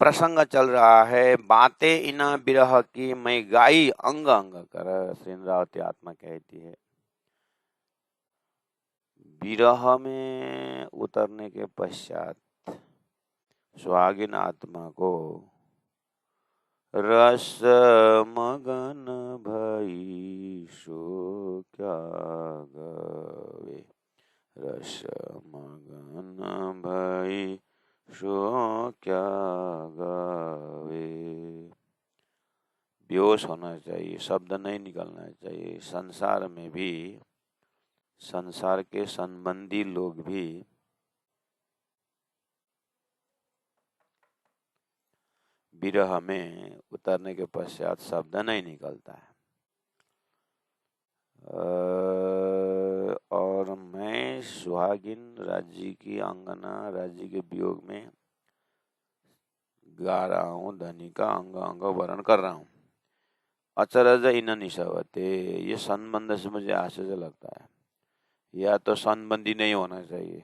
प्रसंग चल रहा है, बातें इना बिरह की मैं गाई अंग अंग कर, श्री इंद्रावती आत्मा कहती है। विरह में उतरने के पश्चात सुहागिन आत्मा को रस मगन भई सो क्या गवे, रस मगन भई सो क्या गवे। बेहोश होना चाहिए, शब्द नहीं निकलना चाहिए। संसार में भी, संसार के संबंधी लोग भी विरह में उतरने के पश्चात शब्द नहीं निकलता है। और मैं सुहागिन राज्य की अंगना, राज्य के वियोग में गा रहा हूँ, धनी का अंग अंग वर्ण कर रहा हूँ। अचरज इन निशवते, ये संबंध से मुझे आश्चर्य लगता है। या तो संबंधी नहीं होना चाहिए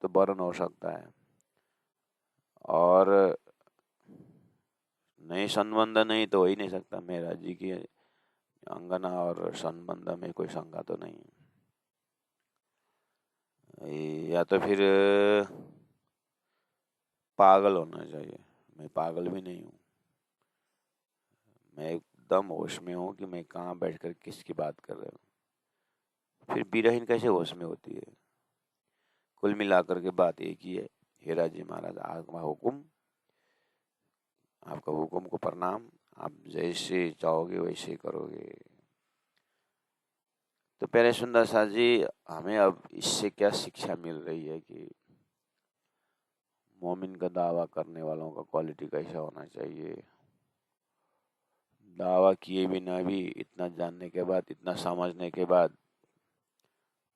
तो वर्ण हो सकता है, और नहीं संबंध नहीं तो हो ही नहीं सकता। मैं राज्य की अंगना और संबंध में कोई शंका तो नहीं। या तो फिर पागल होना चाहिए। मैं पागल भी नहीं हूँ, मैं एकदम होश में हूँ कि मैं कहाँ बैठकर किसकी बात कर रहा हूँ। फिर विरहीन कैसे होश में होती है? कुल मिलाकर के बात एक ही है, हे राजी महाराज, आपका हुक्म, आपका हुक्म को प्रणाम, आप जैसे चाहोगे वैसे ही करोगे। तो पहले सुंदर साथ जी, हमें अब इससे क्या शिक्षा मिल रही है कि मोमिन का दावा करने वालों का क्वालिटी कैसा होना चाहिए? दावा किए बिना भी, इतना जानने के बाद, इतना समझने के बाद,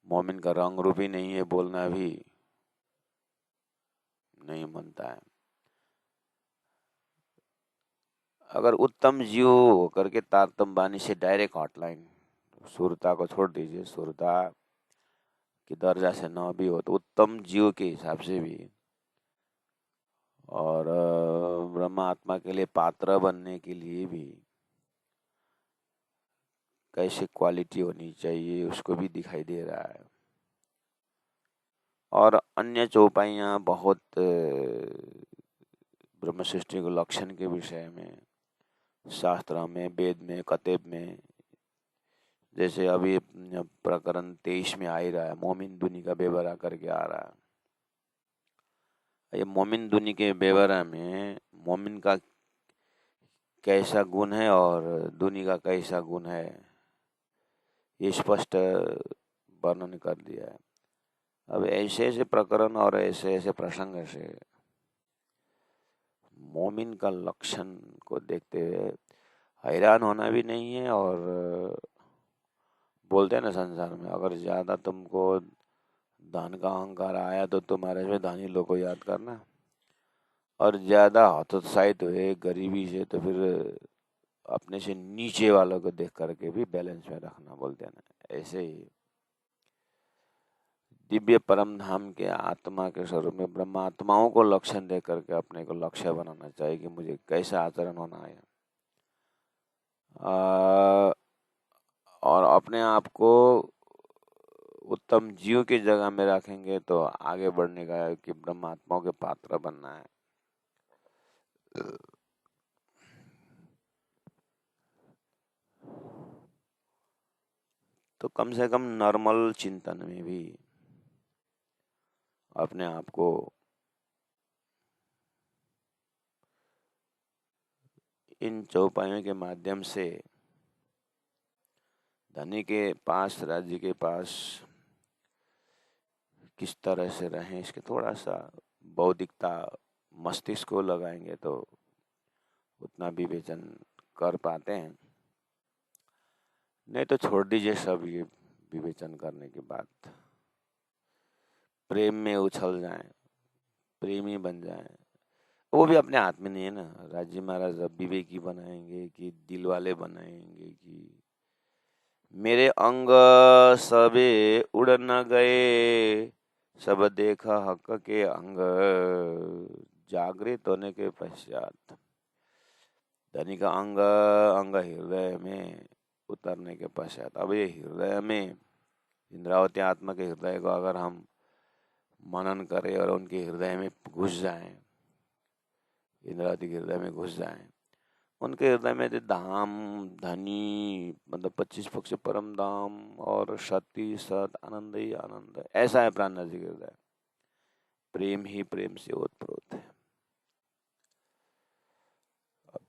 मोमिन का रंग रूप ही नहीं है, बोलना भी नहीं बनता है। अगर उत्तम जीव होकर के तारतम बानी से डायरेक्ट हॉटलाइन, सुरता को छोड़ दीजिए, सुरता की दर्जा से न भी हो तो उत्तम जीव के हिसाब से भी, और ब्रह्म आत्मा के लिए पात्र बनने के लिए भी कैसे क्वालिटी होनी चाहिए उसको भी दिखाई दे रहा है। और अन्य चौपाइयाँ बहुत ब्रह्म सृष्टि के लक्षण के विषय में शास्त्र में, वेद में, कतेब में, जैसे अभी प्रकरण 23 में आ ही रहा है, मोमिन दुनी का बेवरा करके आ रहा है। ये मोमिन दुनी के बेवरा में मोमिन का कैसा गुण है और दुनी का कैसा गुण है, ये स्पष्ट वर्णन कर दिया है। अब ऐसे ऐसे प्रकरण और ऐसे ऐसे प्रसंग से मोमिन का लक्षण को देखते हुए हैरान होना भी नहीं है। और बोलते हैं ना, संसार में अगर ज्यादा तुमको धन का अहंकार आया तो तुम्हारे में धनी लोग को याद करना, और ज्यादा हतोत्साहित हुए गरीबी से तो फिर अपने से नीचे वालों को देख करके भी बैलेंस में रखना, बोलते हैं ना। ऐसे ही दिव्य परम धाम के आत्मा के स्वरूप में ब्रह्मात्माओं को लक्षण दे करके अपने को लक्ष्य बनाना चाहिए कि मुझे कैसा आचरण होना है। और अपने आप को उत्तम जीव की जगह में रखेंगे तो आगे बढ़ने का है कि ब्रह्मात्माओं के पात्र बनना है। तो कम से कम नॉर्मल चिंतन में भी अपने आप को इन चौपाइयों के माध्यम से धनी के पास, राज्य के पास किस तरह से रहें, इसके थोड़ा सा बौद्धिकता मस्तिष्क को लगाएंगे तो उतना विवेचन कर पाते हैं। नहीं तो छोड़ दीजिए सब ये विवेचन करने के बाद, प्रेम में उछल जाएं, प्रेमी बन जाएं। वो भी अपने हाथ में नहीं है ना। राजी महाराज अब विवेकी बनाएंगे कि दिल वाले बनाएंगे कि मेरे अंग सबे उड़ न गए, सब देखा हक के अंग, जागृत होने के पश्चात धनी का अंग अंग हृदय में उतरने के पश्चात, अब ये हृदय में इंद्रावती आत्मा के हृदय को अगर हम मनन करें और उनके हृदय में घुस जाएं, इंद्रावती के हृदय में घुस जाएं, उनके हृदय में जो धाम धनी मतलब 25 पक्ष परम धाम और सती सत आनंद ही आनंद है, ऐसा है प्राणनाथ जी के हृदय। प्रेम ही प्रेम से ओतप्रोत है।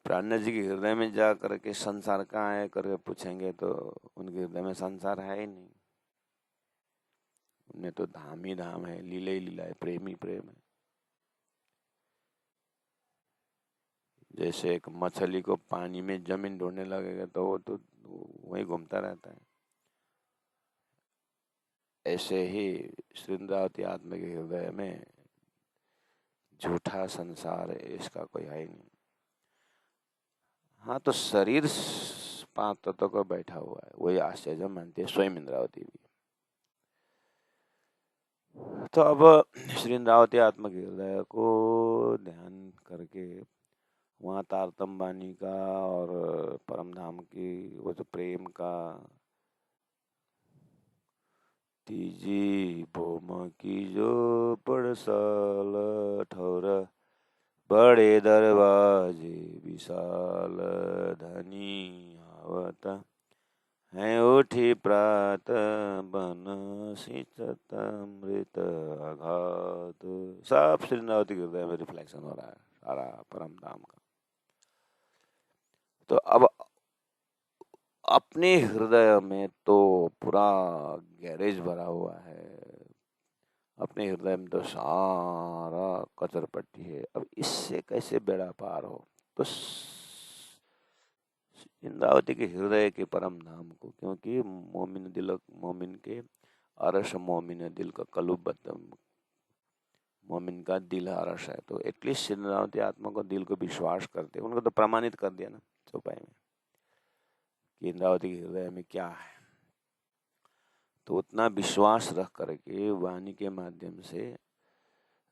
प्राणनाथ जी के हृदय में जा करके संसार कहाँ है करके पूछेंगे तो उनके हृदय में संसार है ही नहीं। उन्हें तो धाम ही धाम है, लीला ही लीला है, प्रेम ही प्रेम है। जैसे एक मछली को पानी में जमीन ढूंढने लगेगा तो वो तो वही घूमता रहता है, ऐसे ही श्रृंगावती आत्मा के हृदय में झूठा संसार है, इसका कोई है ही नहीं। हाँ, तो शरीर 5 तत्वों का बैठा हुआ है, वही आश्चर्य मानती है स्वयं इंद्रावती भी। तो अब श्री इंद्रावती आत्मा के हृदय को ध्यान करके वहाँ तारतम वाणी का और परम धाम की वो तो प्रेम का, तीजी भोम की जो पड़साल ठौर, बड़े दरवाजे विशाल धनी आवत हैं उठी प्रात बन शीतत अमृत आघात। सब श्रीनावती के हृदय में रिफ्लेक्शन हो रहा है सारा परम धाम का। तो अब अपने हृदय में तो पूरा गैरेज भरा हुआ है, अपने हृदय में तो सारा कचर पट्टी है। अब इससे कैसे बेड़ा पार हो? तो इंद्रावती के हृदय के परम धाम को, क्योंकि मोमिन के अरस मोमिन दिल का कलुब, मोमिन का दिल अरस है, तो एटलीस्ट इंद्रावती आत्मा को दिल को विश्वास करते, उनको तो प्रमाणित कर दिया ना चौपाई में कि इंद्रावती के हृदय में क्या है। तो उतना विश्वास रख करके वाणी के माध्यम से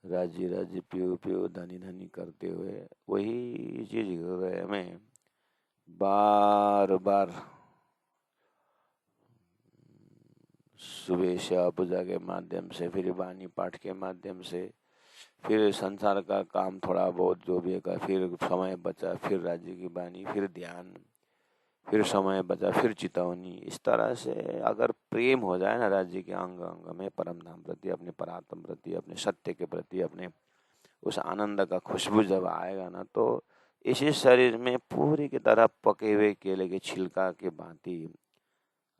राज्य राज्य प्यो प्यो धनी धनी करते हुए वही चीज हृदय में बार बार सुबह से पूजा के माध्यम से, फिर वाणी पाठ के माध्यम से, फिर संसार का काम थोड़ा बहुत जो भी है, फिर समय बचा, फिर राज्य की वाणी, फिर ध्यान, फिर समय बचा, फिर चितौनी। इस तरह से अगर प्रेम हो जाए ना राज्य के अंग अंग में परम धाम प्रति, अपने परात्म प्रति, अपने सत्य के प्रति, अपने उस आनंद का खुशबू जब आएगा ना, तो इसी शरीर में पूरी की तरह पके हुए केले के छिलका के भांति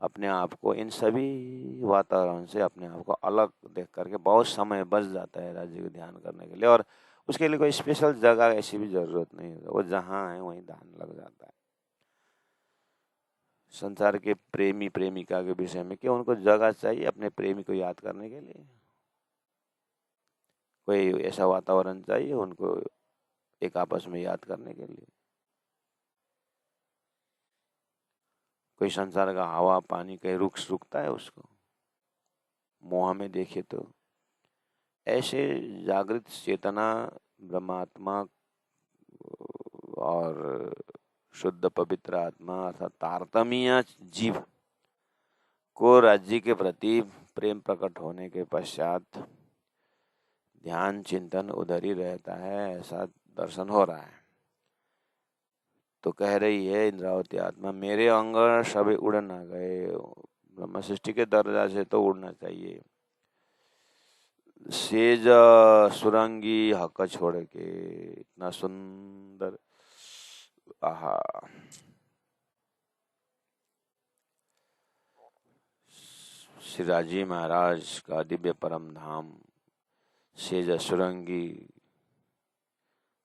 अपने आप को इन सभी वातावरण से अपने आप को अलग देख करके बहुत समय बच जाता है राज्य को ध्यान करने के लिए। और उसके लिए कोई स्पेशल जगह ऐसी भी जरूरत नहीं है, वो जहाँ है वहीं ध्यान लग जाता है। संसार के प्रेमी प्रेमिका के विषय में क्या उनको जगह चाहिए अपने प्रेमी को याद करने के लिए? कोई ऐसा वातावरण चाहिए उनको एक आपस में याद करने के लिए? कोई संसार का हवा पानी कहीं रुकता है उसको? मोह में देखे तो ऐसे जागृत चेतना ब्रह्मात्मा और शुद्ध पवित्र आत्मा अर्थात तारतम्य जीव को राज्य के प्रति प्रेम प्रकट होने के पश्चात ध्यान चिंतन उधर ही रहता है, ऐसा दर्शन हो रहा है। तो कह रही है इंद्रावती आत्मा, मेरे अंग सभी उड़ ना गए, ब्रह्म सृष्टि के दर्जा से तो उड़ना चाहिए। सेज सुरंगी हक छोड़ के, इतना सुंदर, आहा, श्रीराजी महाराज का दिव्य परम धाम सेज सुरंगी,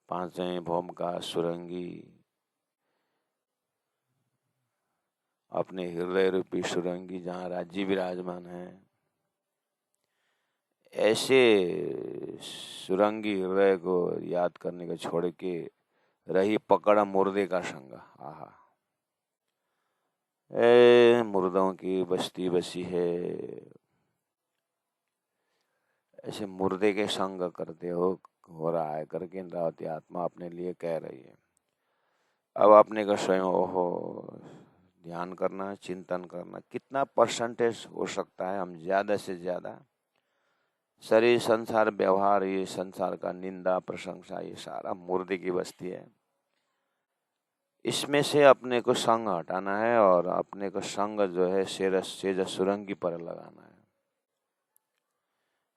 पांचवें भौम का सुरंगी, अपने हृदय रूपी सुरंगी जहाँ राज्य विराजमान है, ऐसे सुरंगी हृदय को याद करने को छोड़ के रही पकड़ा मुर्दे का संग। आहा, मुर्दों की बस्ती बसी है, ऐसे मुर्दे के संग करते हो रहा है करके इंद्रावती आत्मा अपने लिए कह रही है। अब आपने का स्वयं ओहो ध्यान करना, चिंतन करना, कितना परसेंटेज हो सकता है हम ज्यादा से ज्यादा शरीर, संसार, व्यवहार, ये संसार का निंदा प्रशंसा, ये सारा मुर्दे की बस्ती है। इसमें से अपने को संग हटाना है और अपने को संग जो है सेज सुरंगी पर लगाना है।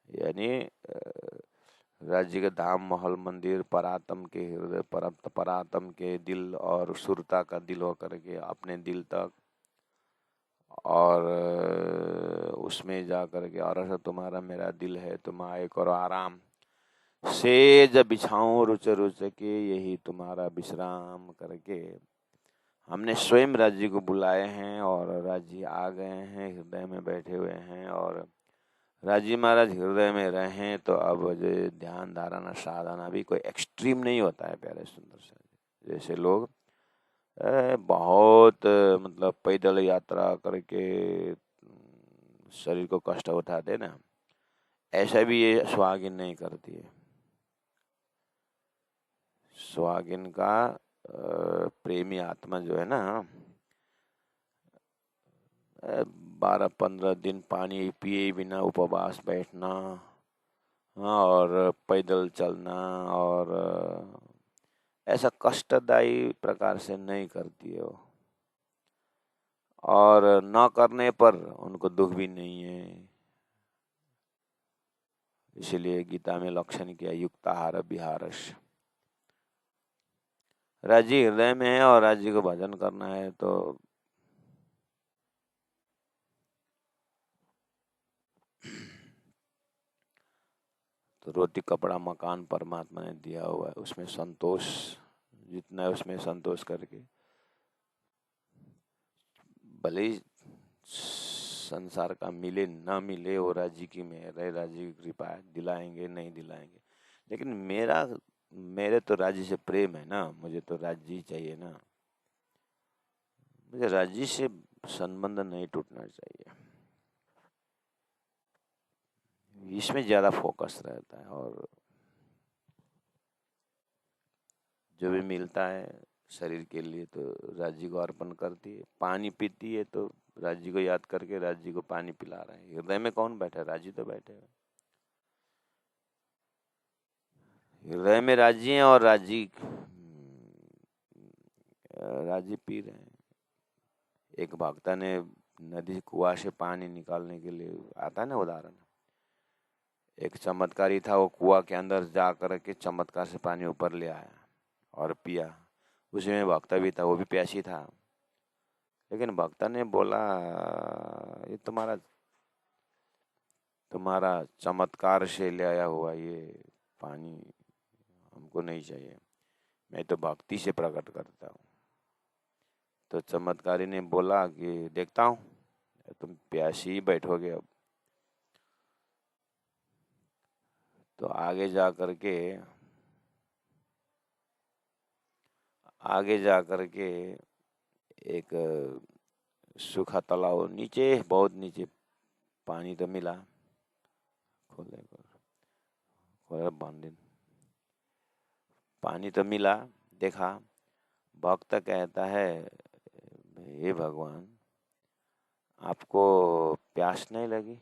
यानी राज्य के धाम, महल, मंदिर, परात्म के हृदय, परात्म के दिल और सुरता का दिल होकर के अपने दिल तक, और उसमें जा कर के और ऐसा तुम्हारा मेरा दिल है, तुम आए करो आराम, सेज बिछाऊं रुच रुच के यही तुम्हारा विश्राम करके हमने स्वयं राज्य को बुलाए हैं और राज्य आ गए हैं, हृदय में बैठे हुए हैं। और राजी महाराज हृदय में रहें तो अब जो ध्यान धारणा साधना भी कोई एक्सट्रीम नहीं होता है प्यारे सुंदर से। जैसे लोग बहुत मतलब पैदल यात्रा करके शरीर को कष्ट उठाते ना, ऐसा भी ये सुहागिन नहीं करती है। सुहागिन का प्रेमी आत्मा जो है ना, 12-15 दिन पानी पिए बिना उपवास बैठना, हाँ, और पैदल चलना, और ऐसा कष्टदायी प्रकार से नहीं करती है वो। और न करने पर उनको दुख भी नहीं है। इसलिए गीता में लक्षण किया युक्ताहार विहारस्य। राज्य हृदय में है और राज्य को भजन करना है तो रोटी कपड़ा मकान परमात्मा ने दिया हुआ है, उसमें संतोष जितना है उसमें संतोष करके, भले ही संसार का मिले ना मिले, वो राज्य की मेहर है, राज्य की कृपा है, दिलाएंगे नहीं दिलाएंगे, लेकिन मेरे तो राज्य से प्रेम है ना, मुझे तो राज्य ही चाहिए ना, मुझे राज्य से संबंध नहीं टूटना चाहिए। इसमें ज्यादा फोकस रहता है। और जो भी मिलता है शरीर के लिए तो राज्य को अर्पण करती है। पानी पीती है तो राज्य को याद करके राज्य को पानी पिला रहे हैं। हृदय में कौन बैठा है? राज्य तो बैठे हैं। हृदय में राज्य है और राज्य पी रहे हैं। एक भक्ता ने नदी कुआं से पानी निकालने के लिए, आता है ना उदाहरण, एक चमत्कारी था, वो कुआं के अंदर जा कर के चमत्कार से पानी ऊपर ले आया और पिया। उसी में भक्ता भी था, वो भी प्यासी था, लेकिन भक्ता ने बोला ये तुम्हारा चमत्कार से ले आया हुआ ये पानी हमको नहीं चाहिए, मैं तो भक्ति से प्रकट करता हूँ। तो चमत्कारी ने बोला कि देखता हूँ तुम प्यासी ही बैठोगे अब। तो आगे जा करके एक सूखा तालाब, नीचे बहुत नीचे पानी तो मिला, खोले बंद पानी तो मिला। देखा, भक्त कहता है हे भगवान आपको प्यास नहीं लगी?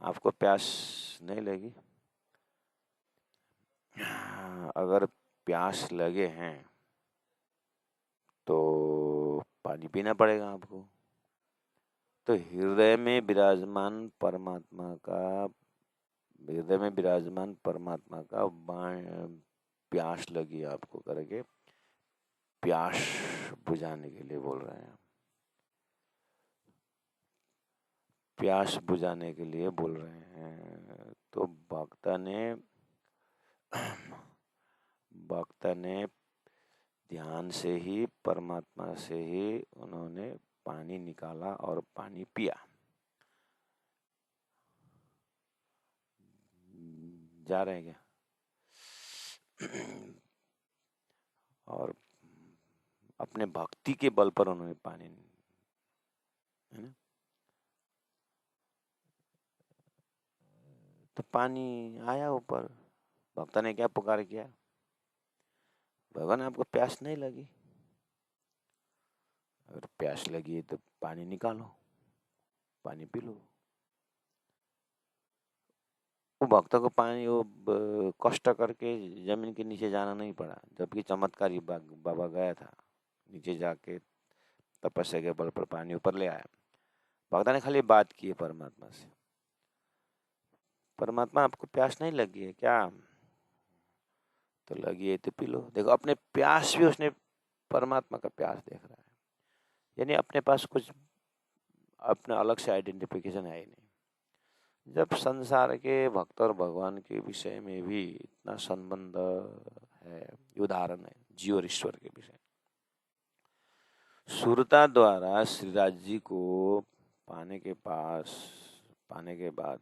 आपको प्यास नहीं लगी? अगर प्यास लगे हैं तो पानी पीना पड़ेगा आपको। तो हृदय में विराजमान परमात्मा का प्यास लगी आपको करके प्यास बुझाने के लिए बोल रहे हैं। प्यास बुझाने के लिए बोल रहे हैं। तो भक्त ने ध्यान से ही, परमात्मा से ही उन्होंने पानी निकाला और पानी पिया। जा रहे हैं क्या? और अपने भक्ति के बल पर उन्होंने पानी, है ना? तो पानी आया ऊपर। भक्त ने क्या पुकार किया, भगवान आपको प्यास नहीं लगी? अगर प्यास लगी है तो पानी निकालो, पानी पी लो। वो भक्त को पानी कष्ट करके जमीन के नीचे जाना नहीं पड़ा, जबकि चमत्कारी बाबा गया था, नीचे जाके तपस्या के बल पर पानी ऊपर ले आया। भक्त ने खाली बात की है परमात्मा से, परमात्मा आपको प्यास नहीं लगी है क्या? तो लगी है तो पी लो। देखो, अपने प्यास भी उसने परमात्मा का प्यास देख रहा है, यानी अपने पास कुछ अपने अलग से आइडेंटिफिकेशन है ही नहीं। जब संसार के भक्त और भगवान के विषय में भी इतना संबंध है, उदाहरण है जीव और ईश्वर के विषय। सुरता द्वारा श्रीराज जी को पाने के बाद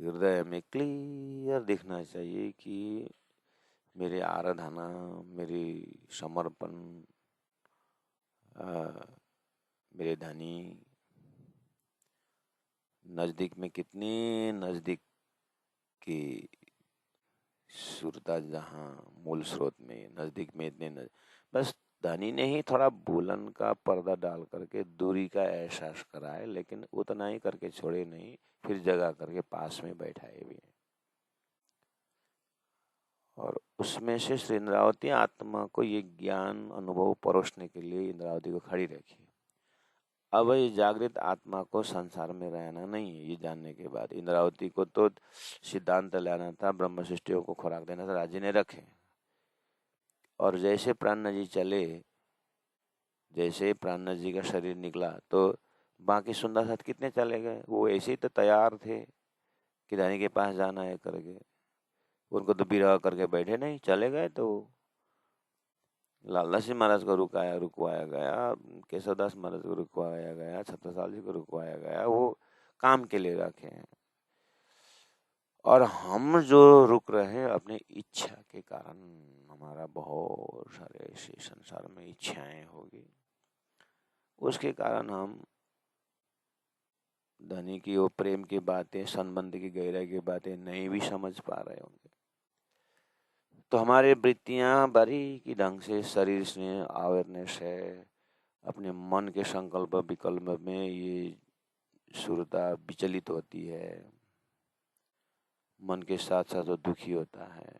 हृदय में क्लियर दिखना चाहिए कि मेरी आराधना, मेरी समर्पण, मेरे धनी नजदीक में कितनी नजदीक की सुरता, जहाँ मूल स्रोत में नजदीक में इतने बस धनी ने ही थोड़ा भूलन का पर्दा डाल करके दूरी का एहसास कराए, लेकिन उतना ही करके छोड़े नहीं, फिर जगह करके पास में बैठाए भी। और उसमें से श्री इंद्रावती आत्मा को ये ज्ञान अनुभव परोसने के लिए इंद्रावती को खड़ी रखी। अब ये जागृत आत्मा को संसार में रहना नहीं है, ये जानने के बाद इंद्रावती को तो सिद्धांत लाना था, ब्रह्म सृष्टियों को खुराक देना था, राजी ने रखे। और जैसे प्राण जी चले, जैसे प्राण जी का शरीर निकला, तो बाकी सुंदर साथ कितने चले गए? वो ऐसे ही तो तैयार थे कि रानी के पास जाना है करके, उनको तो विरह करके बैठे नहीं, चले गए। तो लालदास जी महाराज को रुकवाया गया, केशवदास महाराज को रुकवाया गया, छत्रसाल जी को रुकवाया गया, वो काम के लिए रखे हैं। और हम जो रुक रहे हैं अपने इच्छा के कारण, हमारा बहुत सारे ऐसे संसार में इच्छाएं होगी, उसके कारण हम धनी की वो प्रेम की बातें, संबंध की गहराई की बातें नहीं भी समझ पा रहे होंगे। तो हमारे वृत्तियां बारीकी ढंग से शरीर से अवेयरनेस है, अपने मन के संकल्प विकल्प में ये सुरता विचलित होती है, मन के साथ साथ वो दुखी होता है,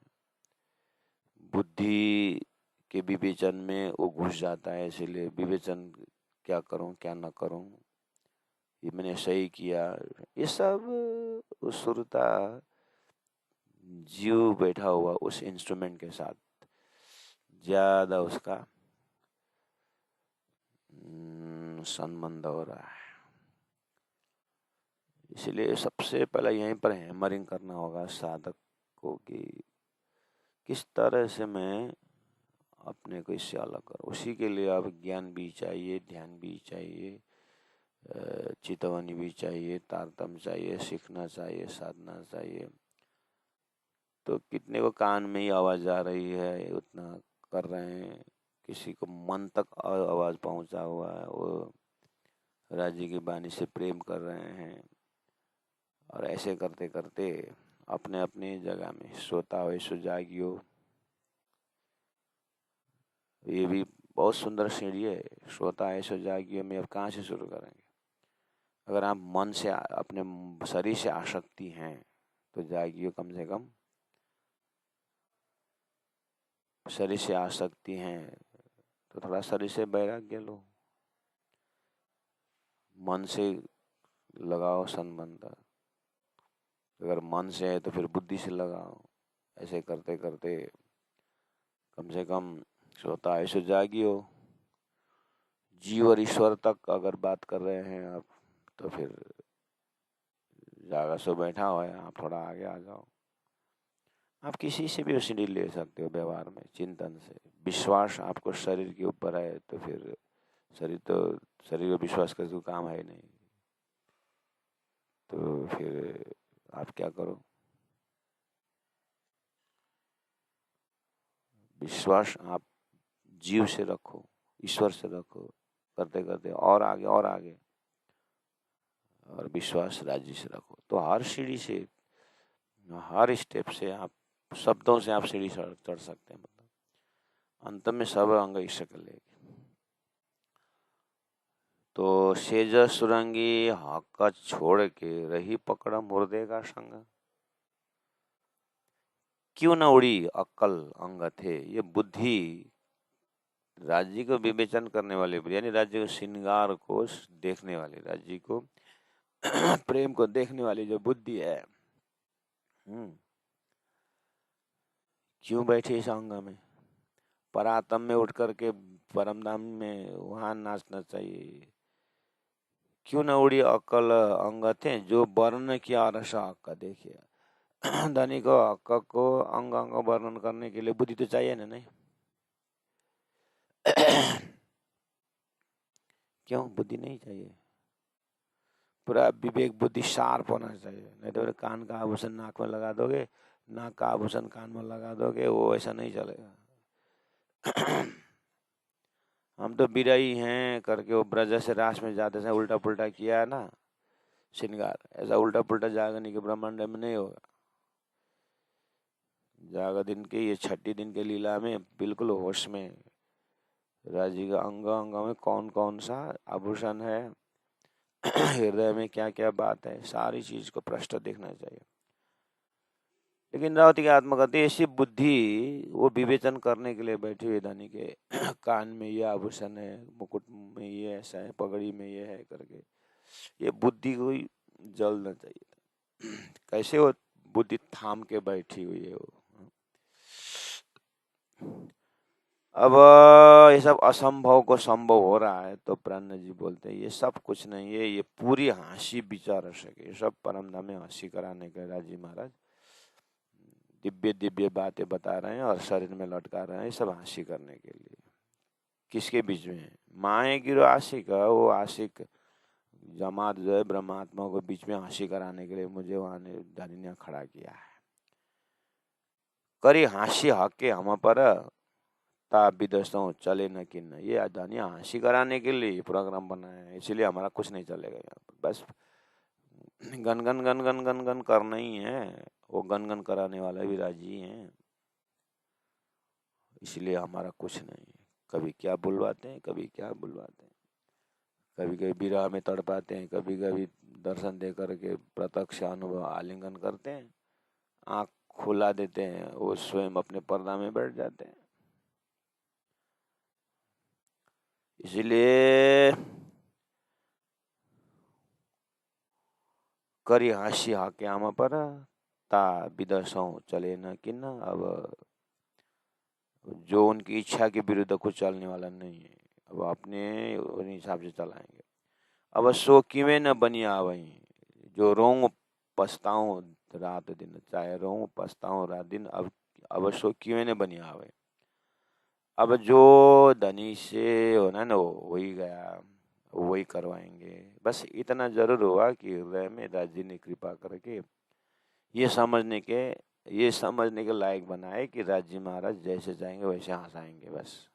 बुद्धि के विवेचन में वो घुस जाता है। इसलिए विवेचन, क्या करूं क्या न करूं, ये मैंने सही किया, ये सब उस सुरता जीव बैठा हुआ उस इंस्ट्रूमेंट के साथ ज्यादा उसका संबंध हो रहा है। इसलिए सबसे पहले यहीं पर हैमरिंग करना होगा साधक को कि किस तरह से मैं अपने को इससे अलग करूं। उसी के लिए अब ज्ञान भी चाहिए, ध्यान भी चाहिए, चितवनी भी चाहिए, तारतम्य चाहिए, सीखना चाहिए, साधना चाहिए। तो कितने को कान में ही आवाज आ रही है, उतना कर रहे हैं। किसी को मन तक आवाज पहुंचा हुआ है, वो राज्य की वाणी से प्रेम कर रहे हैं। और ऐसे करते करते अपने अपने जगह में सोता हो सो जागियो, ये भी बहुत सुंदर सीढ़ी है। सोता है सो जागियो में अब कहाँ से शुरू करेंगे? अगर आप मन से, अपने शरीर से आसक्ति हैं, तो जागियो कम से कम शरीर से आसक्ति हैं तो थोड़ा शरीर से वैराग्य लो, मन से लगाओ संबंध। अगर मन से है तो फिर बुद्धि से लगाओ। ऐसे करते करते कम से कम सोता है सो जागियो, जीव और ईश्वर तक अगर बात कर रहे हैं आप, तो फिर जागा सो बैठा हुआ है, आप थोड़ा आगे आ जाओ। आप किसी से भी सीढ़ी ले सकते हो व्यवहार में, चिंतन से। विश्वास आपको शरीर के ऊपर है तो फिर शरीर को विश्वास करके काम है नहीं, तो फिर आप क्या करो? विश्वास आप जीव से रखो, ईश्वर से रखो, करते करते और आगे और आगे। और विश्वास राज्य से रखो। तो हर सीढ़ी से, हर स्टेप से आप, शब्दों से आप सीढ़ी चढ़ सकते हैं। मतलब अंत में सब अंग ईश्वर कर लेगी। तो सेज सुरंगी हक छोड़ के रही पकड़ मुर्दे का संग। क्यों न उड़ी अक्ल अंग थे, ये बुद्धि राज्य को विवेचन करने वाले, यानी राज्य को श्रृंगार को देखने वाले, राज्य को प्रेम को देखने वाली जो बुद्धि है, क्यों बैठी इस अंग में? परातम में उठ करके परमधाम में वहां नाचना चाहिए। क्यों न उड़ी अक्ल अंग थे, जो वर्ण किया रसा अक्का। देखिए धनी को अक्का को अंग अंग वर्णन करने के लिए बुद्धि तो चाहिए ना, नहीं? क्यों बुद्धि नहीं चाहिए? पूरा विवेक बुद्धि शार्प होना चाहिए, नहीं तो कान का आभूषण नाक में लगा दोगे, नाक का आभूषण कान में लगा दोगे, वो ऐसा नहीं चलेगा। हम तो बिरई हैं करके वो ब्रज से रास में जाते समय उल्टा पुल्टा किया है ना श्रृंगार, ऐसा उल्टा पुल्टा जागने के ब्रह्मांड में नहीं होगा। जाग दिन के ये 6 दिन के लीला में बिल्कुल होश में, राज्य का अंग अंग में कौन कौन सा आभूषण है, हृदय में क्या क्या बात है, सारी चीज को प्रश्न देखना चाहिए। लेकिन रावती की आत्मकथा ऐसी बुद्धि, वो विवेचन करने के लिए बैठी हुई धनी के कान में ये आभूषण है, मुकुट में ये ऐसा है, पगड़ी में ये है करके, ये बुद्धि को जलना चाहिए। कैसे वो बुद्धि थाम के बैठी हुई है वो। अब ये सब असंभव को संभव हो रहा है, तो प्राण जी बोलते हैं ये सब कुछ नहीं है, ये पूरी हंसी विचार सके, सब परमधाम में हंसी कराने के राजी महाराज दिव्य दिव्य बातें बता रहे हैं और शरीर में लटका रहे हैं, सब हंसी करने के लिए। किसके बीच में? माए गिरो आशिक, वो आशिक जमात जो है ब्रह्मात्मा को बीच में हंसी कराने के लिए मुझे वहां ने धनी ने खड़ा किया है। करी हंसी हक हम पर ता विदस्तों चले न कि न, ये धनी हंसी कराने के लिए प्रोग्राम बनाया है, इसलिए हमारा कुछ नहीं चलेगा यहाँ पर। बस गनगन गनगन गनगन करना ही है, वो गनगन कराने वाला भी राजी है, इसलिए हमारा कुछ नहीं है। कभी क्या बुलवाते हैं, कभी क्या बुलवाते हैं, कभी कभी विरह में तड़पाते हैं, कभी कभी दर्शन दे करके प्रत्यक्ष अनुभव आलिंगन करते हैं, आँख खुला देते हैं, वो स्वयं अपने पर्दा में बैठ जाते हैं। इसलिए करी हंसी हाके आमा पर ता विदसों चले न कि न। अब जो उनकी इच्छा के विरुद्ध कुछ चलने वाला नहीं है, अब अपने हिसाब से चलाएंगे। अब सो किमें न बनी आवई, जो रोऊं पछताऊं रात दिन, चाहे रोऊं पछताऊं रात दिन, अब सो किमें न बनी आवे। अब जो धनी से होना ना हो ही गया, वही करवाएंगे। बस इतना जरूर हुआ कि हृदय में राज्य ने कृपा करके ये समझने के लायक बनाए कि राज्य महाराज जैसे चाहेंगे वैसे हंसाएंगे बस,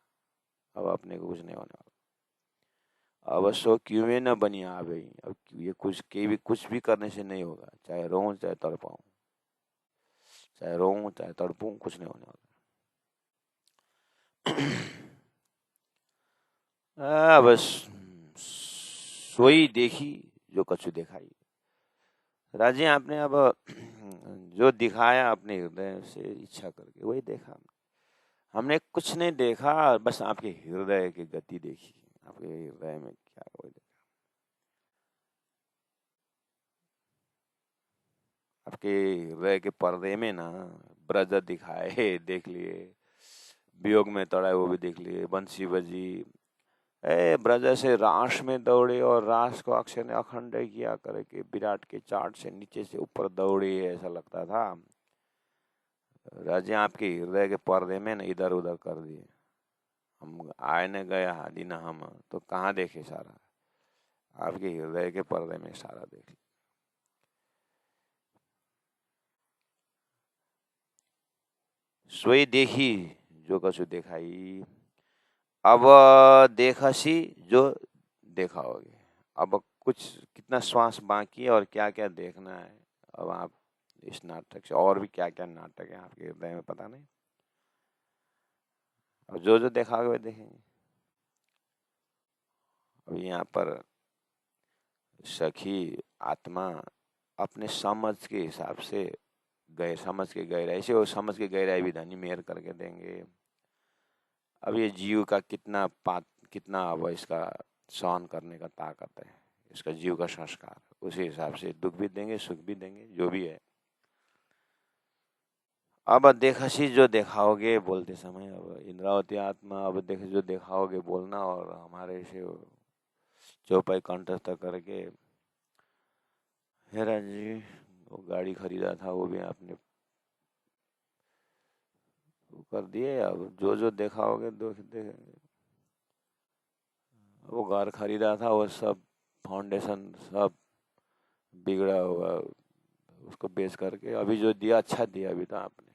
अब अपने को कुछ नहीं होने वाला। अब सो क्यों न बनी आवे, अब ये कुछ भी करने से नहीं होगा, चाहे रोऊं चाहे तड़पाऊं, चाहे रोऊं चाहे तड़पूं, कुछ नहीं होने वाला। बस सोई देखी जो कछु दिखाई। राजे आपने अब जो दिखाया अपने हृदय से इच्छा करके वही देखा। हमने कुछ नहीं देखा, बस आपके हृदय की गति देखी, आपके हृदय में क्या है वही देखा। आपके हृदय के पर्दे में ना ब्रज दिखाए, देख लिए, वियोग में तड़ा वो भी देख लिए, बंसी बजी, ब्रज से रास में दौड़े और रास को अक्षय ने अखंड किया करके विराट के चाट से नीचे से ऊपर दौड़े, ऐसा लगता था। राजे आपके हृदय के पर्दे में न इधर उधर कर दिए। हम आए न गए हादी न हम, तो कहाँ देखे सारा, आपके हृदय के पर्दे में सारा देख। सोई देखी जो कछु दिखाई, अब देखसी जो देखा होगे। अब कुछ कितना श्वास बाकी है और क्या क्या देखना है। अब आप इस नाटक से और भी क्या क्या नाटक है आपके हृदय में पता नहीं। अब जो जो देखा होगा वे देखेंगे। अब यहाँ पर सखी आत्मा अपने समझ के हिसाब से समझ के गहराई से, और समझ के गहराई भी धनी मेहर करके देंगे। अब ये जीव का कितना अब इसका सहन करने का ताकत है, इसका जीव का संस्कार, उसी हिसाब से दुख भी देंगे सुख भी देंगे जो भी है। अब देखसी जो दिखाओगे बोलते समय, अब इंद्रावती आत्मा अब जो दिखाओगे बोलना, और हमारे से चौपाई कंठस्थ करके, हेरा जी वो गाड़ी खरीदा था वो भी आपने कर दिए। अब जो जो दिखाओगे देखेंगे। वो घर खरीदा था वो सब फाउंडेशन सब बिगड़ा हुआ, उसको बेच करके अभी जो दिया अच्छा दिया अभी तो आपने।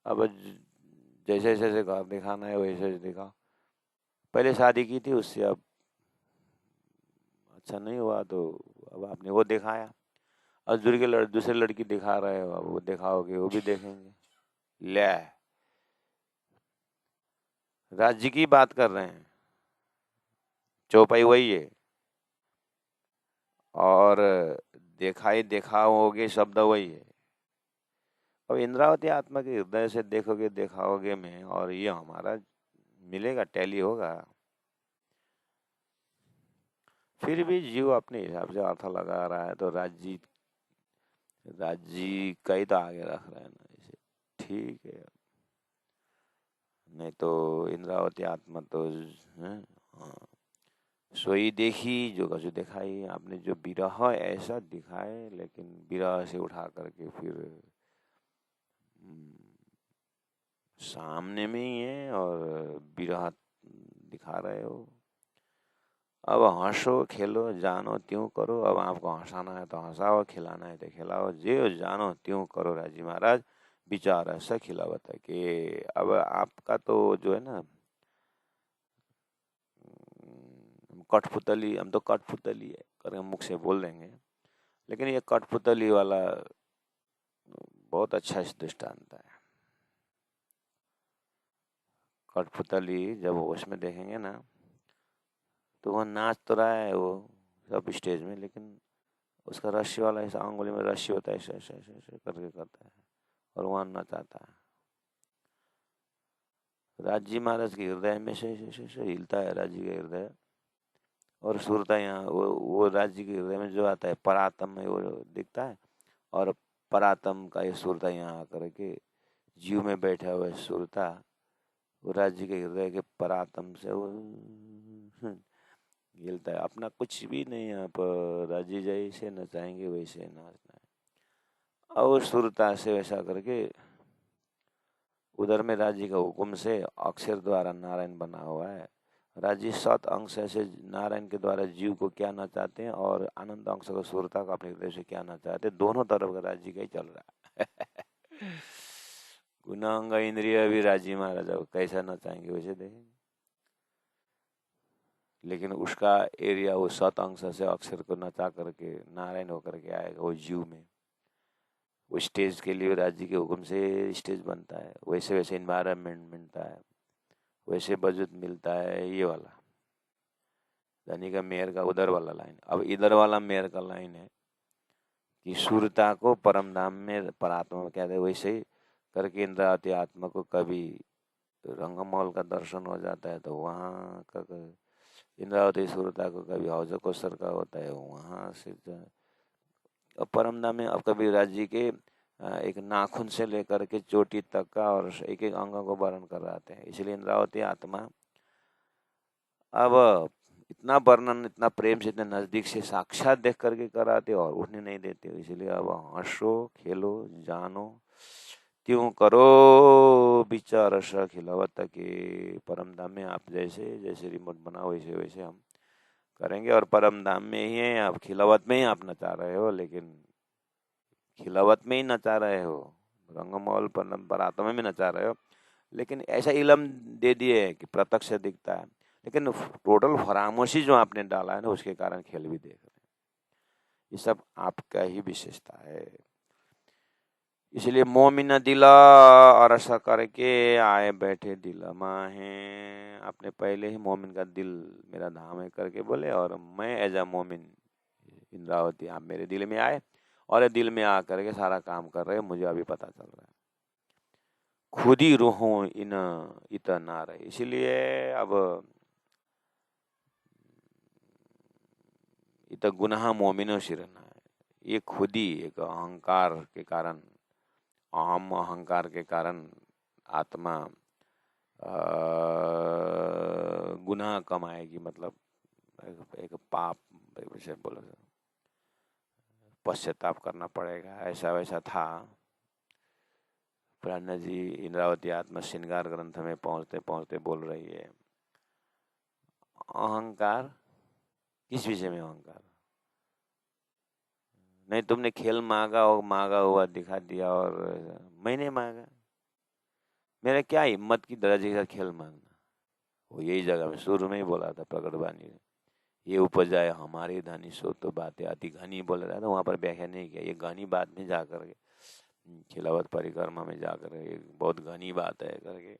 अब जैसे जैसे घर दिखाना है वैसे वैसे दिखाओ। पहले शादी की थी उससे, अब अच्छा नहीं हुआ तो अब आपने वो दिखाया। और दूसरे लड़की दिखा रहे हो, अब वो दिखाओगे वो भी देखेंगे। ले राज्य की बात कर रहे हैं, चौपाई वही है, और दिखाओगे शब्द वही है। अब इंद्रावती आत्मा के हृदय से देखोगे दिखाओगे में, और ये हमारा मिलेगा, टैली होगा। फिर भी जीव अपने हिसाब से अर्थ लगा रहा है तो राज्य का ही तो आगे रख रहे हैं ना इसे, ठीक है। नहीं तो इंद्रावती आत्मा तो हाँ, सोई देखी जो कछु दिखाई। आपने जो विरह ऐसा दिखाए, लेकिन विरह से उठा करके फिर सामने में ही है और विरह दिखा रहे हो। अब हंसो खेलो जानो त्यों करो। अब आपको हंसाना है तो हंसाओ, खिलाना है तो खिलाओ, जो जानो त्यों करो राजी महाराज। विचार ऐसा खिलावत है कि अब आपका तो जो है ना कठपुतली, हम तो कठपुतली है करके मुख से बोल देंगे, लेकिन ये कठपुतली वाला बहुत अच्छा दृष्टांत है। कठपुतली जब होश में देखेंगे ना तो वह नाच तो रहा है वो सब स्टेज में, लेकिन उसका रस्सी वाला ऐसा अंगुली में रस्सी होता है, ऐसे ऐसे ऐसे ऐसे करके करता है और वहाँ नचाता है। राजी महाराज के हृदय में से हिलता है राजी का हृदय, और सुरता यहाँ वो राजी के हृदय में जो आता है परातम में वो दिखता है, और परातम का ये सुरता यहाँ आकर के जीव में बैठा हुआ सुरता वो राज्य के हृदय के परातम से वो हिलता है। अपना कुछ भी नहीं, आप राजी जैसे नचाएंगे वैसे नाचना है। और सुरता से वैसा करके उधर में राज्य का हुक्म से अक्षर द्वारा नारायण बना हुआ है। राज्य सत अंश से नारायण के द्वारा जीव को क्या नचाते हैं, और आनंद अंश को सुरता को अपने हृदय से क्या नचाते हैं, दोनों तरफ का राज्य का ही चल रहा है। गुणांग इंद्रिय भी राज्य महाराज कैसा नचाएंगे वैसे देखेंगे, लेकिन उसका एरिया वो सत अंश से अक्षर को नचा करके नारायण होकर के आएगा वो जीव में। वो स्टेज के लिए राज्य के हुक्म से स्टेज बनता है, वैसे वैसे इन्वायरमेंट मिलता है, वैसे बजट मिलता है। ये वाला धनी का मेयर का उधर वाला लाइन। अब इधर वाला मेयर का लाइन है कि सूर्यता को परम धाम में परात्मा में कहते हैं, वैसे ही करके इंद्रावती आत्मा को कभी रंगमहल का दर्शन हो जाता है तो वहाँ का, इंद्रावती सूर्यता को कभी हौज कौसर का होता है वहाँ से। अब परम धाम में अब कभी राज्य के एक नाखून से लेकर के चोटी तक का और एक एक अंग को वर्णन कर रहे हैं। इसलिए इंद्रावती आत्मा अब इतना वर्णन इतना प्रेम से इतने नजदीक से साक्षात देख करके कराते और उठने नहीं देते। इसलिए अब हंसो खेलो जानो त्यों करो विचार खिलावत के परम धाम में आप जैसे जैसे रिमोट बना वैसे वैसे हम करेंगे। और परम धाम में ही है, आप खिलावत में ही आप नचा रहे हो, लेकिन खिलावत में ही नचा रहे हो, रंगमहल पर आत्मा में नचा रहे हो, लेकिन ऐसा इलम दे दिए कि प्रत्यक्ष दिखता है, लेकिन टोटल फरामोशी जो आपने डाला है ना, उसके कारण खेल भी देख रहे हैं। ये सब आपका ही विशेषता है। इसलिए मोमिन दिला और ऐसा करके आए बैठे दिल माहे। आपने पहले ही मोमिन का दिल मेरा धाम है करके बोले, और मैं एज अ मोमिन इंद्रावती आप मेरे दिल में आए, और ये दिल में आ करके सारा काम कर रहे हैं, मुझे अभी पता चल रहा है। खुद ही रूहों इन इतना रहे। इसलिए अब इत गुनाह मोमिनो शिरना है। ये खुद ही एक अहंकार के कारण, अहम अहंकार के कारण आत्मा गुनाह कमाएगी। मतलब एक पाप विषय बोला, पश्चाताप करना पड़ेगा। ऐसा वैसा था। प्राणा जी इंद्रावती आत्मा श्रृंगार ग्रंथ में पहुंचते पहुंचते बोल रही है, अहंकार किस विषय में अहंकार? नहीं, तुमने खेल मांगा और मांगा हुआ दिखा दिया, और मैंने मांगा, मेरा क्या हिम्मत की दर्जे का खेल मांगना। वो यही जगह में शुरू में ही बोला था प्रकट वाणी ने, ये उपजाए हमारे धनी सो तो बातें आती घनी बोल रहा था। वहां पर व्याख्या नहीं किया, ये घनी बात में जाकर के खिलावत परिक्रमा में जाकर के बहुत घनी बात है करके।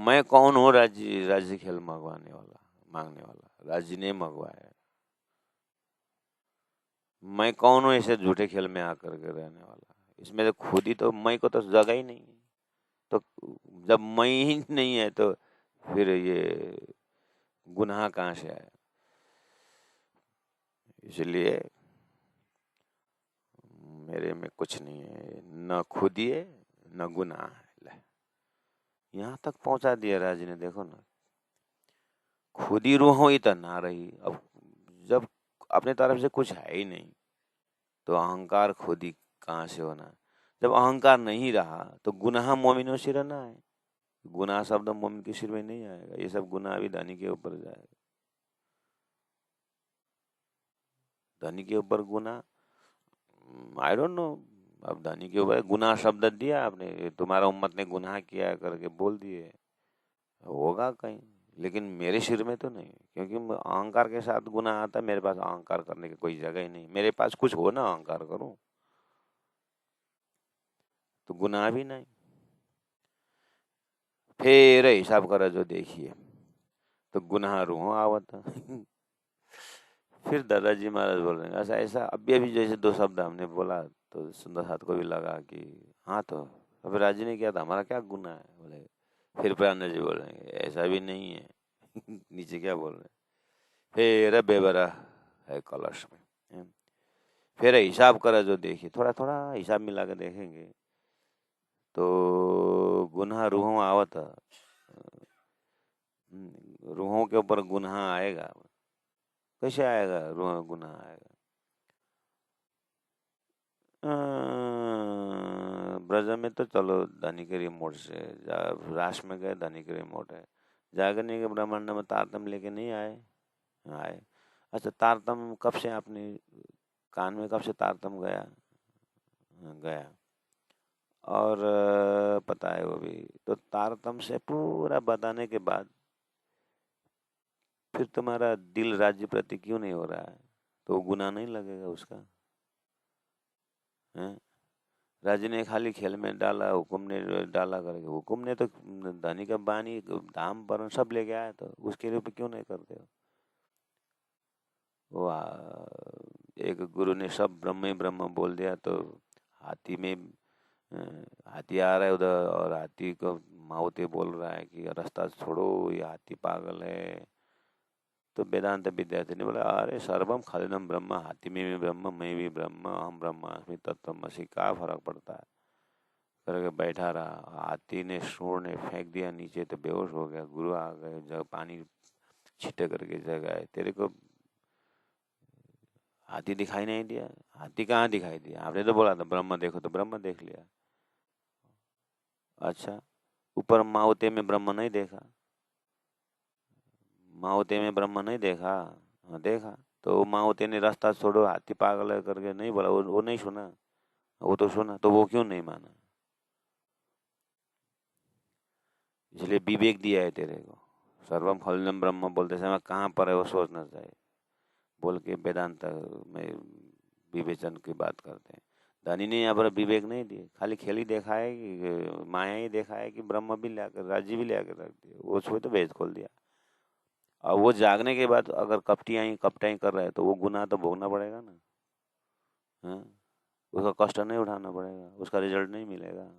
मैं कौन हूँ राज्य राज्य खेल मंगवाने वाला, मांगने वाला? राज्य ने मंगवाया। मैं कौन हूँ ऐसे झूठे खेल में आकर के रहने वाला? इसमें तो खुद ही तो मैं को तो जगह ही नहीं है। तो जब मैं ही नहीं है तो फिर ये गुनाह कहाँ से आया? इसलिए मेरे में कुछ नहीं है, न खुद ही है न गुनाह है। यहाँ तक पहुंचा दिया राज ने, देखो ना। खुद ही रूह ही तो ना रही। अब जब अपने तरफ से कुछ है ही नहीं तो अहंकार खुद ही कहाँ से होना? जब अहंकार नहीं रहा तो गुनाह मोमिनो सिर ना है। गुनाह शब्द मोमिन के सिर में नहीं आएगा। ये सब गुनाह भी धनी के ऊपर जाएगा। धनी के ऊपर गुनाह, आई डोंट नो। अब धनी के ऊपर गुनाह शब्द दिया आपने, तुम्हारा उम्मत ने गुनाह किया करके बोल दिए, होगा कहीं, लेकिन मेरे सिर में तो नहीं। क्योंकि अहंकार के साथ गुनाह आता, मेरे पास अहंकार करने की कोई जगह ही नहीं। मेरे पास कुछ हो ना अहंकार करूं, तो गुनाह भी नहीं। फिर हिसाब करा जो देखिए, तो गुनाह रूह आवत। फिर दादाजी महाराज बोल रहे हैं ऐसा ऐसा। अभी अभी जैसे दो शब्द हमने बोला तो सुंदर साथ को भी लगा कि हाँ, तो अभी राजी ने किया था, हमारा क्या गुनाह है? बोले, फिर प्राण जी बोल रहे हैं ऐसा भी नहीं है। नीचे क्या बोल रहे हैं? फिर बेबरा है कलश में। फिर हिसाब करा जो देखिए, थोड़ा थोड़ा हिसाब मिला के देखेंगे तो गुनाह रूहों आवत। रूहों के ऊपर गुनाह आएगा। कैसे आएगा रूह गुनाह आएगा? ब्रज में तो चलो धनी के रिमोट से, राष्ट्र में गए धनी के रिमोट है। जागने के ब्रह्मांड में तारतम लेके नहीं आए? आए। अच्छा, तारतम कब से आपने कान में, कब से तारतम गया? गया। और पता है वो भी। तो तारतम से पूरा बताने के बाद फिर तुम्हारा दिल राज्य प्रति क्यों नहीं हो रहा है? तो गुनाह नहीं लगेगा उसका? है? राज्य ने खाली खेल में डाला, हुकुम ने डाला करके। हुकुम ने तो धनी का बानी धाम पर सब लेके आया, तो उसके रूप क्यों नहीं करते हो? वो एक गुरु ने सब ब्रह्म ही ब्रह्म बोल दिया, तो हाथी में हाथी आ रहा है उधर, और हाथी को माउते बोल रहा है कि रास्ता छोड़ो, ये हाथी पागल है। तो वेदांत विद्यार्थी ने बोला, अरे सर्वम खलिनम ब्रह्म, हाथी में भी ब्रह्म, मैं भी ब्रह्म, हम ब्रह्मास्मि तत्त्वमसि, क्या फर्क पड़ता है? करके बैठा रहा। हाथी ने सूंड ने फेंक दिया नीचे तो बेहोश हो गया। गुरु आ गए, जब पानी छीटे करके जगाए, तेरे को हाथी दिखाई नहीं दिया? हाथी कहाँ दिखाई दिया? आपने तो बोला था ब्रह्म देखो, तो ब्रह्म देख लिया। अच्छा, ऊपर माओते में ब्रह्म नहीं देखा? माओते में ब्रह्म नहीं देखा? हाँ, देखा। तो माओते ने रास्ता छोड़ो, हाथी पागल है करके नहीं बोला? वो नहीं सुना? वो तो सुना, तो वो क्यों नहीं माना? इसलिए विवेक दिया है तेरे को। सर्वम खलुदम ब्रह्म बोलते समय कहाँ पर है वो सोचना चाहिए, बोल के वेदांत में विवेचन की बात करते हैं। धनी ने यहाँ पर विवेक नहीं दिए, खाली खेल ही देखा है कि माया ही देखा है कि ब्रह्म भी लाकर राज्य भी लाकर रख दिया, वो छुए तो भेद खोल दिया। और वो जागने के बाद अगर कपटाई कर रहा है तो वो गुनाह तो भोगना पड़ेगा ना। हाँ, उसका कष्ट नहीं उठाना पड़ेगा, उसका रिजल्ट नहीं मिलेगा।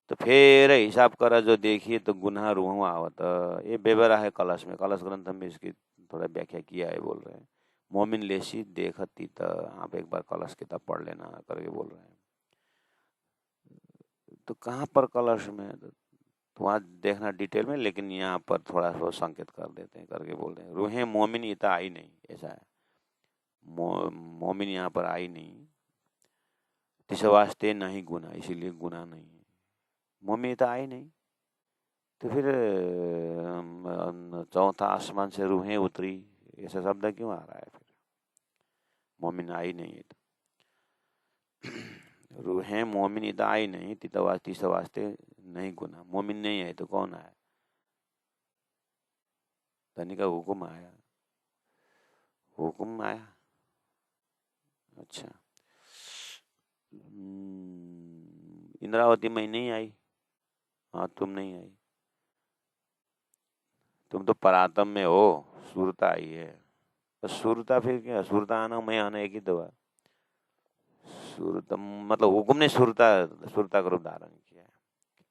तो फिर हिसाब करा जो देखिए तो गुनाह रूह आवत, ये बेबरा है कलश में, कलश ग्रंथ में इसकी थोड़ा व्याख्या किया है, बोल रहे हैं मोमिन लेसी देखती तो आप एक बार कलश किताब पढ़ लेना करके बोल रहे हैं। तो कहाँ पर कलश में, तो वहाँ देखना डिटेल में, लेकिन यहाँ पर थोड़ा सा संकेत कर देते हैं करके बोल रहे हैं रूहें मोमिन इतना आई नहीं, ऐसा है। मोमिन यहाँ पर आई नहीं, तिस वास्ते नहीं गुना, इसीलिए गुना नहीं है। मोमिन तो आई नहीं तो फिर चौथा आसमान से रूहें उतरी, ऐसा शब्द क्यों आ रहा है फिर? मोमिन आई नहीं है तो रूहें मोमिन इतना आई नहीं, तीस वास्ते नहीं गुना। मोमिन नहीं है तो कौन आया? धनी का हुक्म आया, हुक्म आया। अच्छा, इंद्रावती में नहीं आई। हाँ, तुम नहीं आई, तुम तो परातम में हो, सुरता आई है। तो सुरता फिर क्या, सुरता आना मैं आना एक ही तो है। सुरता मतलब हुक्म ने सुरता का रूप धारण किया है।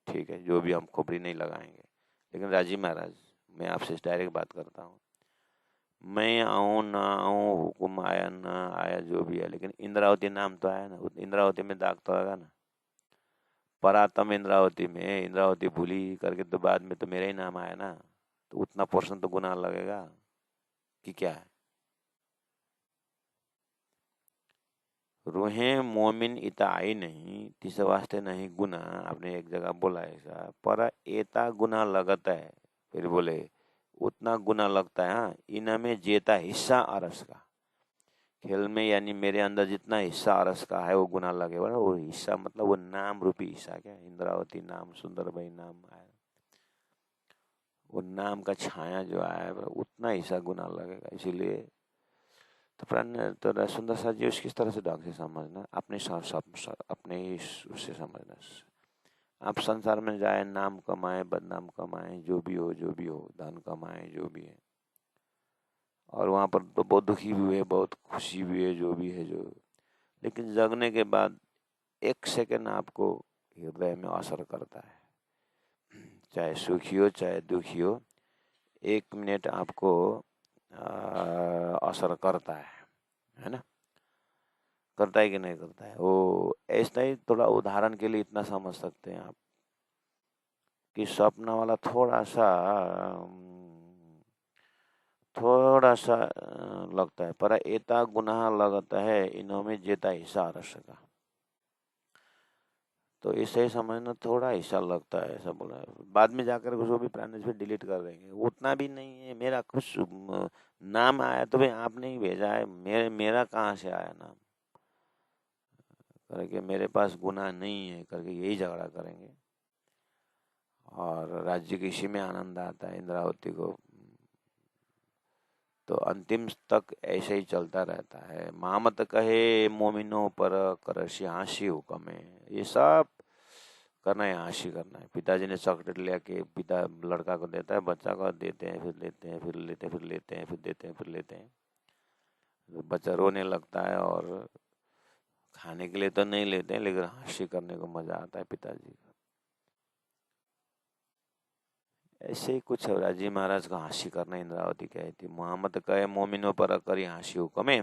ठीक है, जो भी हम खोपड़ी नहीं लगाएंगे, लेकिन राजी महाराज मैं आपसे डायरेक्ट बात करता हूँ, मैं आऊँ ना आऊँ, हुक्म आया ना आया जो भी है, लेकिन इंद्रावती नाम तो आया ना, इंद्रावती में दाग तो आएगा ना। परातम इंद्रावती में इंद्रावती भूली करके तो बाद में तो मेरा ही नाम आया ना, तो उतना पोर्शन तो गुनाह लगेगा कि क्या है। रूहें मोमिन इता आई नहीं, तिस वास्ते नहीं गुना, आपने एक जगह बोला ऐसा, पर एता गुना लगता है। फिर बोले उतना गुना लगता है, हाँ, इनमें जेता हिस्सा अरस का खेल में, यानी मेरे अंदर जितना हिस्सा अरस का है वो गुना लगेगा। वो हिस्सा मतलब वो नाम रूपी हिस्सा, क्या इंद्रावती नाम, सुंदर भाई नाम आया, वो नाम का छाया जो आया उतना हिस्सा गुना लगेगा। इसीलिए तो प्राण तो सुंदर सा जी किस तरह से ढंग से समझना, अपने अपने ही उससे समझना। आप संसार में जाए, नाम कमाए, बदनाम कमाए, जो भी हो धन कमाए जो भी है, और वहाँ पर तो बहुत दुखी भी हुए, बहुत खुशी भी है, जो भी है जो, लेकिन जगने के बाद एक सेकंड आपको हृदय में असर करता है, चाहे सुखी हो चाहे दुखी हो, 1 मिनट आपको असर करता है ना? करता है कि नहीं करता है? वो ऐसा ही, थोड़ा उदाहरण के लिए इतना समझ सकते हैं आप कि स्वप्न वाला थोड़ा सा लगता है, पर एता गुनाह लगता है इनमें जेता हिस्सा रस का, तो इसे समझना, थोड़ा हिस्सा लगता है ऐसा बोला है। बाद में जाकर उसको भी प्राण फिर डिलीट कर देंगे, उतना भी नहीं है। मेरा कुछ नाम आया तो भाई आपने ही भेजा है, मेरा कहाँ से आया नाम करके, मेरे पास गुनाह नहीं है करके यही झगड़ा करेंगे। और राज्य की इसी में आनंद आता है इंद्रावती को, तो अंतिम तक ऐसे ही चलता रहता है। मामत कहे मोमिनो पर करसी हाँसी हुक्म है, ये सब करना है, हाँसी करना है। पिताजी ने चॉकलेट लेके पिता लड़का को देता है, बच्चा को देते हैं, फिर लेते हैं, फिर लेते हैं, फिर लेते हैं, फिर देते हैं, फिर लेते हैं, तो बच्चा रोने लगता है, और खाने के लिए तो नहीं लेते हैं, लेकिन हाँसी करने को मजा आता है पिताजी को। ऐसे ही कुछ राजी महाराज का हाँसी करना इंद्रावती कहती, मोहम्मद कहे मोमिनों पर करी हाँसी हुक्म,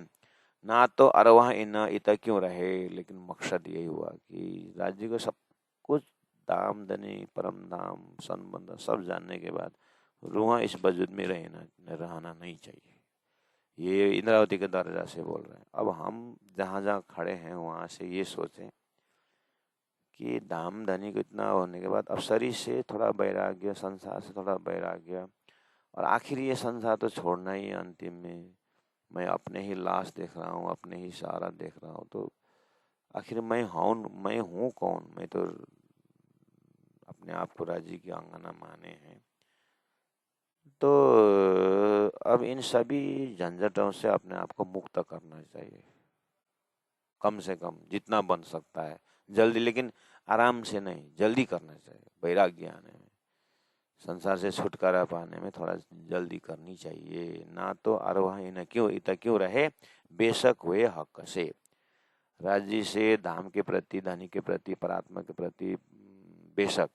ना तो अरवाह इन इत क्यों रहे, लेकिन मकसद यही हुआ कि राज्य को सब कुछ दाम दनी परम धाम संबंध सब जानने के बाद रूहा इस वजूद में रहना नहीं चाहिए। ये इंद्रावती के दर्जा से बोल रहे हैं। अब हम जहाँ जहाँ खड़े हैं वहाँ से ये सोचें कि धाम धनी को इतना होने के बाद अब शरीर से थोड़ा वैराग्य, संसार से थोड़ा वैराग्य, और आखिर ये संसार तो छोड़ना ही है। अंतिम में मैं अपने ही लाश देख रहा हूँ, अपने ही सारा देख रहा हूँ, तो आखिर मैं हूँ कौन? मैं तो अपने आप को राज्य की अंगना माने हैं। तो अब इन सभी झंझटों से अपने आप को मुक्त करना चाहिए, कम से कम जितना बन सकता है जल्दी, लेकिन आराम से नहीं, जल्दी करना चाहिए। वैराग्य आने में, संसार से छुटकारा पाने में थोड़ा जल्दी करनी चाहिए। ना तो अरवाह न क्यों इत क्यों रहे, बेशक हुए हक से। राज्य से, धाम के प्रति, धनी के प्रति, परात्मा के प्रति बेशक,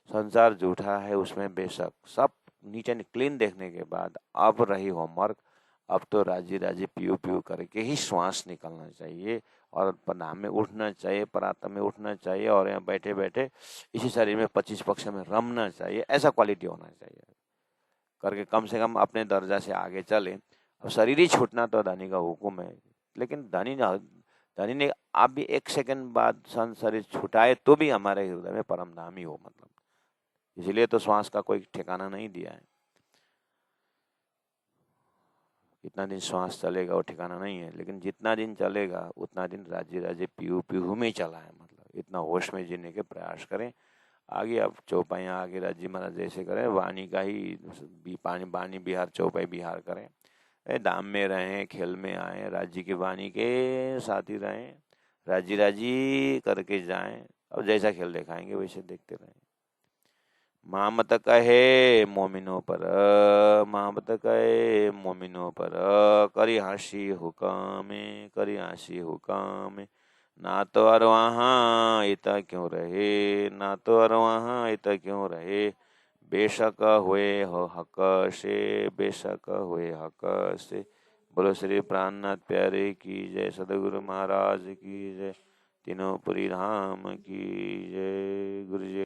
संसार झूठा है उसमें बेशक, सब नीचे क्लीन देखने के बाद अब रही होमवर्क, अब तो राजी राजी पीयू पीयू करके ही श्वास निकलना चाहिए और धाम में उठना चाहिए, परात्मा में उठना चाहिए और यहाँ बैठे बैठे इसी शरीर में 25 पक्ष में रमना चाहिए। ऐसा क्वालिटी होना चाहिए करके कम से कम अपने दर्जा से आगे चले। अब शरीर ही छूटना तो धनी का हुक्म है, लेकिन धनी ने आप भी एक सेकंड बाद शरीर छुटाए तो भी हमारे हृदय में परम धाम ही हो, मतलब इसलिए तो श्वास का कोई ठिकाना नहीं दिया है। कितना दिन श्वास चलेगा वो ठिकाना नहीं है, लेकिन जितना दिन चलेगा उतना दिन राज्य राज्य पीयू पीयू में चला है, मतलब इतना होश में जीने के प्रयास करें। आगे अब चौपाइयाँ आगे राज्य महाराज जैसे करें, वाणी का ही वाणी बिहार चौपाई बिहार करें, धाम में रहें, खेल में आए, राज्य की वाणी के साथ ही रहें, राज्य राजी करके जाएं। अब जैसा खेल दिखाएंगे वैसे देखते रहें। मामत कहे मोमिनों पर, मामत कहे मोमिनों पर, करी हाशी हुकामे, करी हाशी हुकामे। ना तो अर वहाँ इता क्यों रहे, ना तो अर वहाँ इता क्यों रहे, बेशक हुए हो हक से, बेशक हुए हक से। बोलो श्री प्राणनाथ प्यारे की जय, सदगुरु महाराज की जय, तीनों पुरी धाम की जय। गुरु जी।